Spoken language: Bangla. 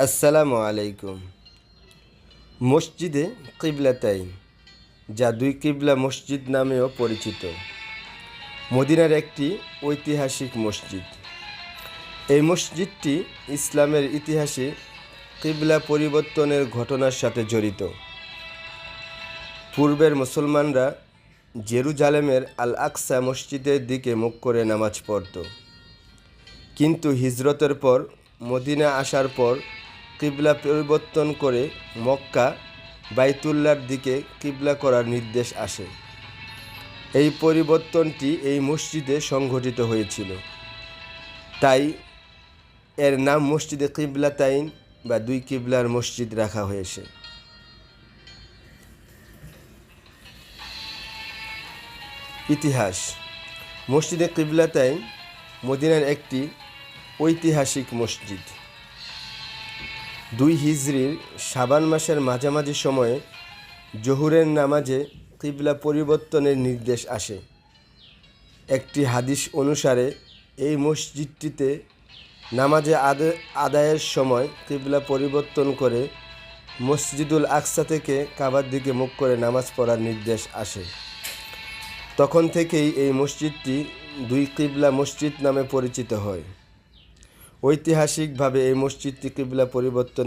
আসসালামু আলাইকুম। মসজিদে কিবলাতাইন, যা দুই কিবলা মসজিদ নামেও পরিচিত, মদিনার একটি ঐতিহাসিক মসজিদ। এই মসজিদটি ইসলামের ইতিহাসে কিবলা পরিবর্তনের ঘটনার সাথে জড়িত। পূর্বের মুসলমানরা জেরুজালেমের আল আকসা মসজিদের দিকে মুখ করে নামাজ পড়ত, কিন্তু হিজরতের পর মদিনা আসার পর কিবলা পরিবর্তন করে মক্কা বাইতুল্লাহর দিকে কিবলা করার নির্দেশ আসে। এই পরিবর্তনটি এই মসজিদে সংঘটিত হয়েছিল, তাই এর নাম মসজিদে কিবলাতাইন বা দুই কিবলার মসজিদ রাখা হয়েছে। ইতিহাস: মসজিদে কিবলাতাইন মদিনার একটি ঐতিহাসিক মসজিদ। 2 হিজরির শাবান মাসের মাঝামাঝি সময়ে জোহরের নামাজে কিবলা পরিবর্তনের নির্দেশ আসে। একটি হাদিস অনুসারে এই মসজিদটিতে নামাজে আদায়ের সময় কিবলা পরিবর্তন করে মসজিদুল আকসা থেকে কাবার দিকে মুখ করে নামাজ পড়ার নির্দেশ আসে। তখন থেকেই এই মসজিদটি দুই কিবলা মসজিদ নামে পরিচিত হয়। ঐতিহাসিকভাবে এই মসজিদটি কিবলা পরিবর্তনের